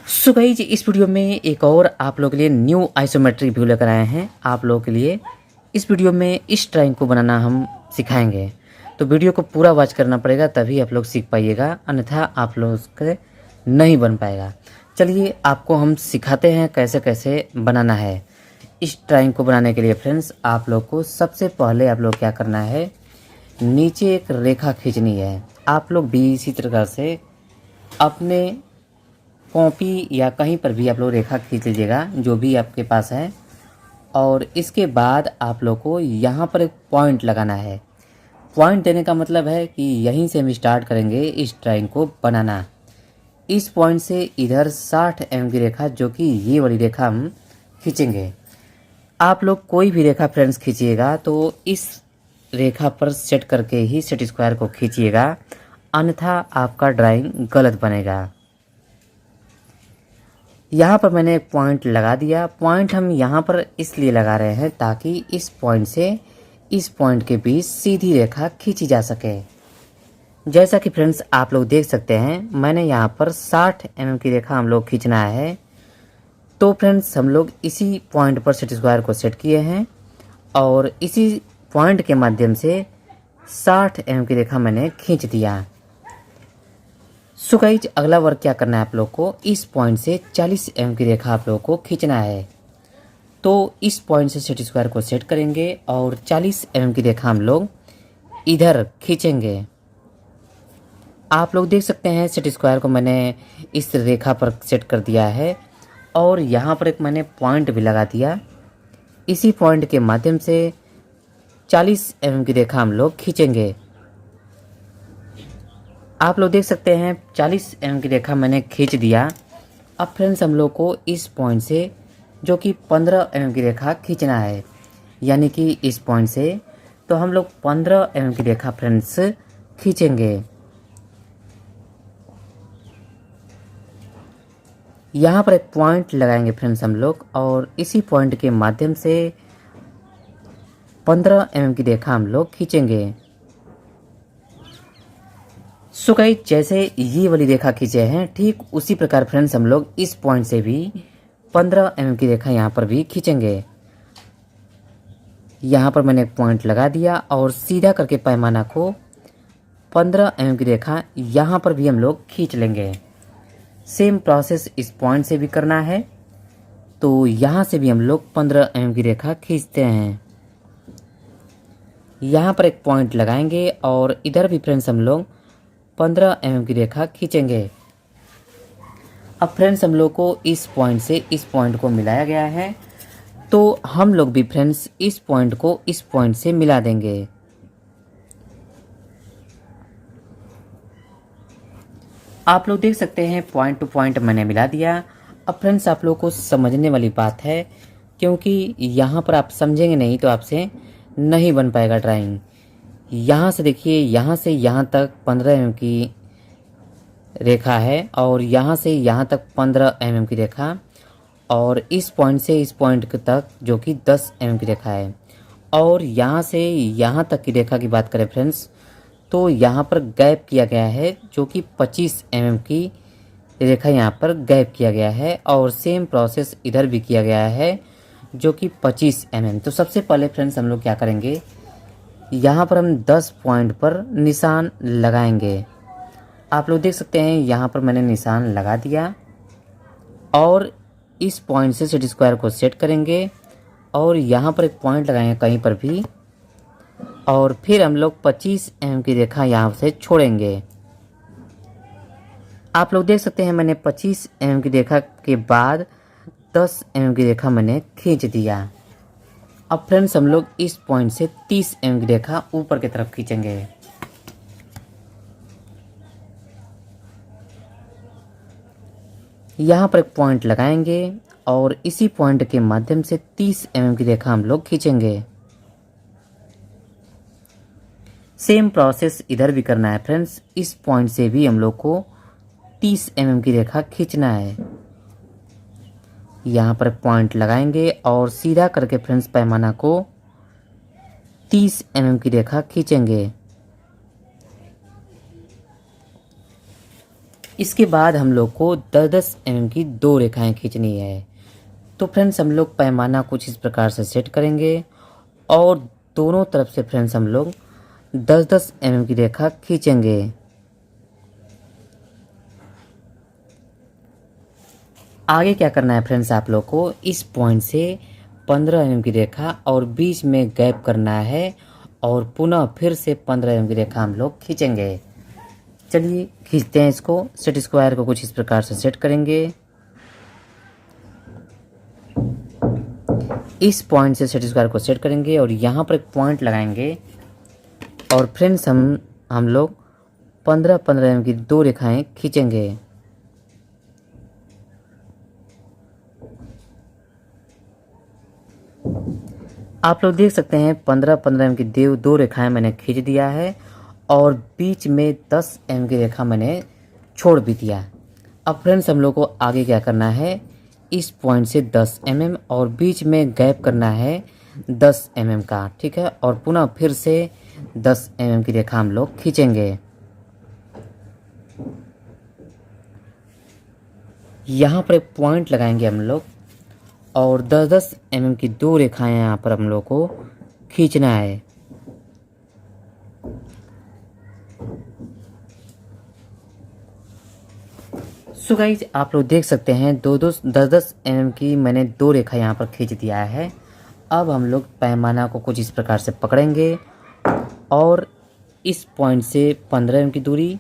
So guys, इस video में एक और आप लोगों के लिए न्यू आइसोमेट्रिक व्यू लेकर आए हैं। आप लोगों के लिए इस वीडियो में इस ड्राइंग को बनाना हम सिखाएंगे। तो वीडियो को पूरा वॉच करना पड़ेगा, तभी आप लोग सीख पाइएगा, अन्यथा आप लोग उसके नहीं बन पाएगा। चलिए आपको हम सिखाते हैं कैसे कैसे बनाना है। इस ड्राइंग को बनाने के लिए फ्रेंड्स, आप लोग को सबसे पहले आप लोग क्या करना है, नीचे एक रेखा खींचनी है। आप लोग भी इसी तरह से अपने कॉपी या कहीं पर भी आप लोग रेखा खींच लीजिएगा, जो भी आपके पास है। और इसके बाद आप लोग को यहाँ पर एक पॉइंट लगाना है। पॉइंट देने का मतलब है कि यहीं से हम स्टार्ट करेंगे इस ड्राइंग को बनाना। इस पॉइंट से इधर 60 एम की रेखा, जो कि ये वाली रेखा हम खींचेंगे। आप लोग कोई भी रेखा फ्रेंड्स खींचिएगा तो इस रेखा पर सेट करके ही सेट स्क्वायर को खींचिएगा, अन्यथा आपका ड्राइंग गलत बनेगा। यहाँ पर मैंने एक पॉइंट लगा दिया। पॉइंट हम यहाँ पर इसलिए लगा रहे हैं ताकि इस पॉइंट से इस पॉइंट के बीच सीधी रेखा खींची जा सके। जैसा कि फ्रेंड्स आप लोग देख सकते हैं, मैंने यहाँ पर 60 एमएम की रेखा हम लोग खींचना है। तो फ्रेंड्स हम लोग इसी पॉइंट पर सेट स्क्वायर को सेट किए हैं और इसी पॉइंट के माध्यम से 60 एमएम की रेखा मैंने खींच दिया। सो गाइस, अगला वर्क क्या करना है आप लोग को, इस पॉइंट से 40 एम की रेखा आप लोग को खींचना है। तो इस पॉइंट से सेट स्क्वायर को सेट करेंगे और 40 एम की रेखा हम लोग इधर खींचेंगे। आप लोग देख सकते हैं सेट स्क्वायर को मैंने इस रेखा पर सेट कर दिया है और यहाँ पर एक मैंने पॉइंट भी लगा दिया। इसी पॉइंट के माध्यम से 40 एम की रेखा हम लोग खींचेंगे। आप लोग देख सकते हैं 40 एम की रेखा मैंने खींच दिया। अब फ्रेंड्स हम लोग को इस पॉइंट से, जो कि 15 एम की रेखा खींचना है, यानी कि इस पॉइंट से तो हम लोग 15 एम की रेखा फ्रेंड्स खींचेंगे। यहाँ पर एक पॉइंट लगाएंगे फ्रेंड्स हम लोग और इसी पॉइंट के माध्यम से 15 एम की रेखा हम लोग खींचेंगे। सो गाइस, जैसे ये वाली रेखा खींचे हैं, ठीक उसी प्रकार फ्रेंड्स हम लोग इस पॉइंट से भी 15 एम की रेखा यहाँ पर भी खींचेंगे। यहाँ पर मैंने एक पॉइंट लगा दिया और सीधा करके पैमाना को 15 एम की रेखा यहाँ पर भी हम लोग खींच लेंगे। सेम प्रोसेस इस पॉइंट से भी करना है। तो यहाँ से भी हम लोग 15 एम की रेखा खींचते हैं। यहाँ पर एक पॉइंट लगाएंगे और इधर भी फ्रेंड्स हम लोग 15 एम की रेखा खींचेंगे। अब फ्रेंड्स हम लोग को इस पॉइंट से इस पॉइंट को मिलाया गया है, तो हम लोग भी फ्रेंड्स इस पॉइंट को इस पॉइंट से मिला देंगे। आप लोग देख सकते हैं पॉइंट टू पॉइंट मैंने मिला दिया। अब फ्रेंड्स आप लोग को समझने वाली बात है, क्योंकि यहाँ पर आप समझेंगे नहीं तो आपसे नहीं बन पाएगा ड्राइंग। यहाँ से देखिए, यहाँ से यहाँ तक 15 एम की रेखा है और यहाँ से यहाँ तक 15 एम की रेखा, और इस पॉइंट से इस पॉइंट तक जो कि 10 एम की रेखा है। और यहाँ से यहाँ तक की रेखा की बात करें फ्रेंड्स, तो यहाँ पर गैप किया गया है, जो कि 25 एम की रेखा यहाँ पर गैप किया गया है। और सेम प्रोसेस इधर भी किया गया है, जो कि 25 एम। तो सबसे पहले फ्रेंड्स हम लोग क्या करेंगे, यहाँ पर हम 10 पॉइंट पर निशान लगाएंगे। आप लोग देख सकते हैं यहाँ पर मैंने निशान लगा दिया और इस पॉइंट से सेट स्क्वायर को सेट करेंगे और यहाँ पर एक पॉइंट लगाएंगे कहीं पर भी, और फिर हम लोग 25 एम की रेखा यहाँ से छोड़ेंगे। आप लोग देख सकते हैं मैंने 25 एम की रेखा के बाद 10 एम की रेखा मैंने खींच दिया। अब फ्रेंड्स हम लोग इस पॉइंट से 30 एम की रेखा ऊपर की तरफ खींचेंगे। यहाँ पर एक पॉइंट लगाएंगे और इसी पॉइंट के माध्यम से 30 एम की रेखा हम लोग खींचेंगे। सेम प्रोसेस इधर भी करना है फ्रेंड्स। इस पॉइंट से भी हम लोग को 30 एम की रेखा खींचना है। यहाँ पर पॉइंट लगाएंगे और सीधा करके फ्रेंड्स पैमाना को 30 एम की रेखा खींचेंगे। इसके बाद हम लोग को 10-10 mm की दो रेखाएं खींचनी है। तो फ्रेंड्स हम लोग पैमाना कुछ इस प्रकार से सेट करेंगे और दोनों तरफ से फ्रेंड्स हम लोग 10-10 mm की रेखा खींचेंगे। आगे क्या करना है फ्रेंड्स, आप लोग को इस पॉइंट से 15 mm की रेखा और बीच में गैप करना है और पुनः फिर से 15 mm की रेखा हम लोग खींचेंगे। चलिए खींचते हैं इसको। सेट स्क्वायर को कुछ इस प्रकार से सेट करेंगे। इस पॉइंट से सेट स्क्वायर को सेट करेंगे और यहाँ पर एक पॉइंट लगाएंगे और फ्रेंड्स हम लोग 15-15 mm की दो रेखाएं खींचेंगे। आप लोग देख सकते हैं 15-15 mm की दो रेखाएं मैंने खींच दिया है और बीच में 10 mm की रेखा मैंने छोड़ भी दिया। अब फ्रेंड्स हम लोग को आगे क्या करना है, इस पॉइंट से 10 mm और बीच में गैप करना है 10 mm का, ठीक है। और पुनः फिर से 10 mm की रेखा हम लोग खींचेंगे। यहाँ पर एक पॉइंट लगाएंगे हम लोग और 10-10 mm की दो रेखाएं यहाँ पर हम लोग को खींचना है। सो गाइज आप लोग देख सकते हैं 10-10 mm की मैंने दो रेखा यहाँ पर खींच दिया है। अब हम लोग पैमाना को कुछ इस प्रकार से पकड़ेंगे और इस पॉइंट से 15 mm की दूरी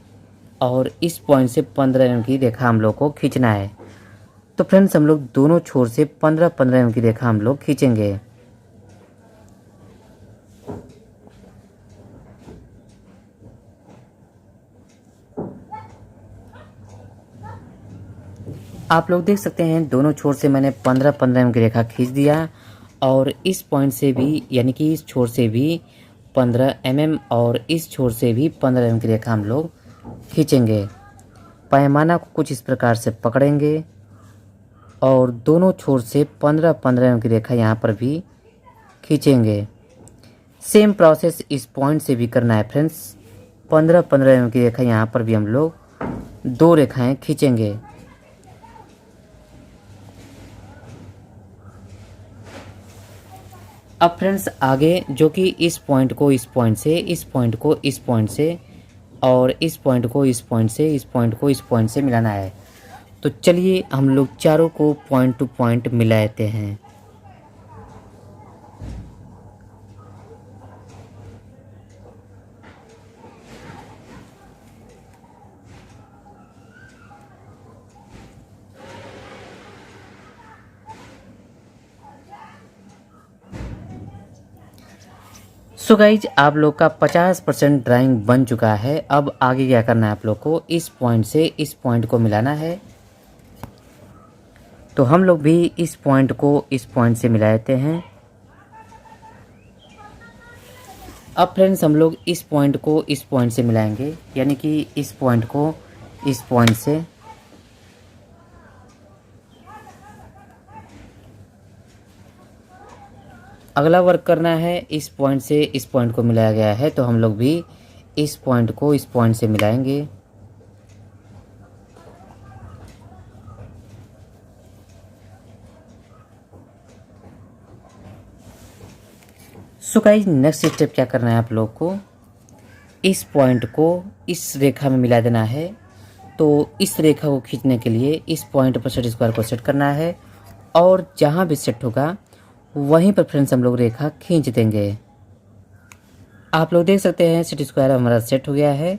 और इस पॉइंट से 15 mm की रेखा हम लोग को खींचना है। तो फ्रेंड्स हम लोग दोनों छोर से 15-15 mm की रेखा हम लोग खींचेंगे। आप लोग देख सकते हैं दोनों छोर से मैंने 15-15 mm की रेखा खींच दिया और इस पॉइंट से भी यानी कि इस छोर से भी 15 mm और इस छोर से भी 15 mm की रेखा हम लोग खींचेंगे। पैमाना को कुछ इस प्रकार से पकड़ेंगे और दोनों छोर से 15-15 mm की रेखा यहाँ पर भी खींचेंगे। सेम प्रोसेस इस पॉइंट से भी करना है फ्रेंड्स। 15-15 mm की रेखा यहाँ पर भी हम लोग दो रेखाएं खींचेंगे। अब फ्रेंड्स आगे जो कि इस पॉइंट को इस पॉइंट से, इस पॉइंट को इस पॉइंट से और इस पॉइंट को इस पॉइंट से, इस पॉइंट को इस पॉइंट से मिलाना है। तो चलिए हम लोग चारों को पॉइंट टू पॉइंट मिलाते हैं। सो गाइज आप लोग का 50% ड्राइंग बन चुका है। अब आगे क्या करना है, आप लोग को इस पॉइंट से इस पॉइंट को मिलाना है। तो हम लोग भी इस पॉइंट को इस पॉइंट से मिलाते हैं। अब फ्रेंड्स हम लोग इस पॉइंट को इस पॉइंट से मिलाएंगे, यानी कि इस पॉइंट को इस पॉइंट से। अगला वर्क करना है, इस पॉइंट से इस पॉइंट को मिलाया गया है तो हम लोग भी इस पॉइंट को इस पॉइंट से मिलाएंगे। सो गाइस नेक्स्ट स्टेप क्या करना है, आप लोग को इस पॉइंट को इस रेखा में मिला देना है। तो इस रेखा को खींचने के लिए इस पॉइंट पर सेट स्क्वायर को सेट करना है और जहाँ भी सेट होगा वहीं पर फ्रेंड्स हम लोग रेखा खींच देंगे। आप लोग देख सकते हैं सेट स्क्वायर हमारा सेट हो गया है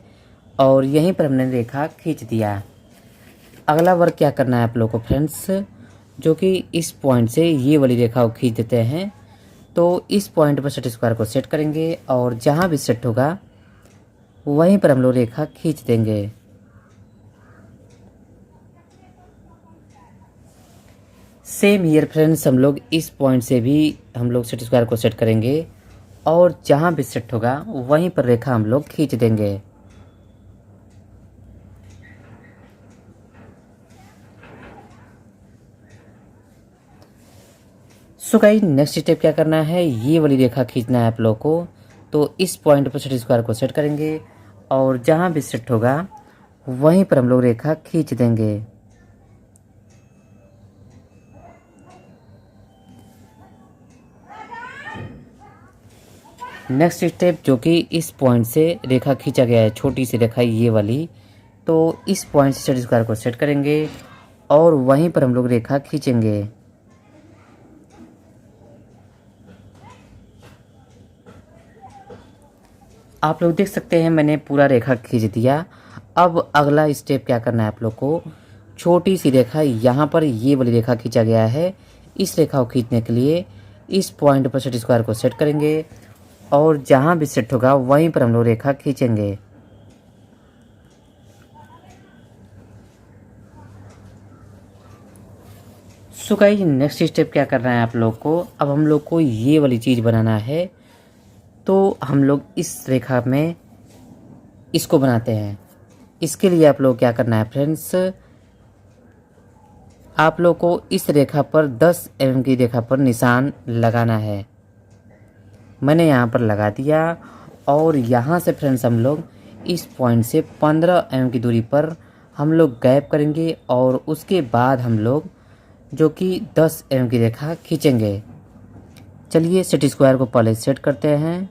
और यहीं पर हमने रेखा खींच दिया। अगला वर्क क्या करना है आप लोग को फ्रेंड्स, जो कि इस पॉइंट से ये वाली रेखा को खींच देते हैं। तो इस पॉइंट पर सेट स्क्वायर को सेट करेंगे और जहाँ भी सेट होगा वहीं पर हम लोग रेखा खींच देंगे। सेम हियर फ्रेंड्स हम लोग इस पॉइंट से भी हम लोग सेट स्क्वायर को सेट करेंगे और जहाँ भी सेट होगा वहीं पर रेखा हम लोग खींच देंगे। सो गाइस नेक्स्ट स्टेप क्या करना है, ये वाली रेखा खींचना है आप लोग को। तो इस पॉइंट पर सेट स्क्वायर को सेट करेंगे और जहाँ भी सेट होगा वहीं पर हम लोग रेखा खींच देंगे। नेक्स्ट स्टेप जो कि इस पॉइंट से रेखा खींचा गया है, छोटी सी रेखा ये वाली, तो इस पॉइंट से सेट स्क्वायर को सेट करेंगे और वहीं पर हम लोग रेखा खींचेंगे। आप लोग देख सकते हैं मैंने पूरा रेखा खींच दिया। अब अगला स्टेप क्या करना है आप लोग को, छोटी सी रेखा यहाँ पर ये वाली रेखा खींचा गया है, इस रेखा को खींचने के लिए इस पॉइंट पर सेट स्क्वायर को सेट करेंगे और जहाँ भी सेट होगा वहीं पर हम लोग रेखा खींचेंगे। सो गाइस नेक्स्ट स्टेप क्या करना है आप लोग को, अब हम लोग को ये वाली चीज़ बनाना है। तो हम लोग इस रेखा में इसको बनाते हैं। इसके लिए आप लोग क्या करना है फ्रेंड्स, आप लोग को इस रेखा पर 10 mm की रेखा पर निशान लगाना है। मैंने यहाँ पर लगा दिया और यहाँ से फ्रेंड्स हम लोग इस पॉइंट से 15 mm की दूरी पर हम लोग गैप करेंगे और उसके बाद हम लोग जो कि 10 mm की रेखा खींचेंगे। चलिए सेट स्क्वायर को पहले सेट करते हैं।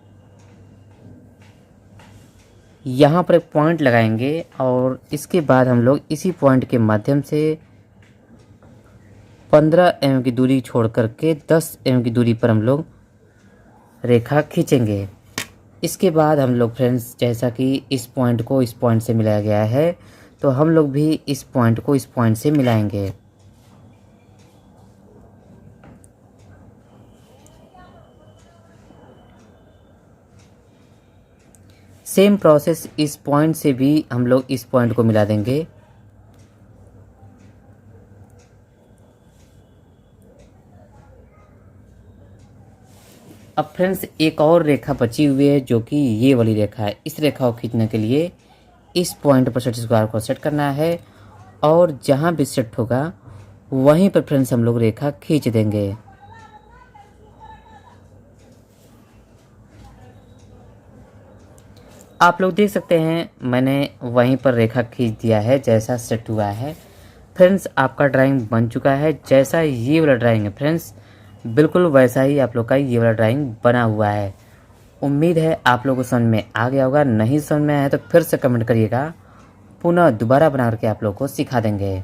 यहाँ पर एक पॉइंट लगाएंगे और इसके बाद हम लोग इसी पॉइंट के माध्यम से 15 mm की दूरी छोड़ करके 10 mm की दूरी पर हम लोग रेखा खींचेंगे। इसके बाद हम लोग फ्रेंड्स जैसा कि इस पॉइंट को इस पॉइंट से मिलाया गया है, तो हम लोग भी इस पॉइंट को इस पॉइंट से मिलाएंगे। सेम प्रोसेस इस पॉइंट से भी हम लोग इस पॉइंट को मिला देंगे। अब फ्रेंड्स एक और रेखा बची हुई है जो कि ये वाली रेखा है। इस रेखा को खींचने के लिए इस पॉइंट पर सेट स्क्वायर को सेट करना है और जहाँ भी सेट होगा वहीं पर फ्रेंड्स हम लोग रेखा खींच देंगे। आप लोग देख सकते हैं मैंने वहीं पर रेखा खींच दिया है जैसा सेट हुआ है। फ्रेंड्स आपका ड्राइंग बन चुका है, जैसा ये वाला ड्राइंग है फ्रेंड्स बिल्कुल वैसा ही आप लोग का ये वाला ड्राइंग बना हुआ है। उम्मीद है आप लोगों को समझ में आ गया होगा। नहीं समझ में आया तो फिर से कमेंट करिएगा, पुनः दोबारा बना करके आप लोग को सिखा देंगे।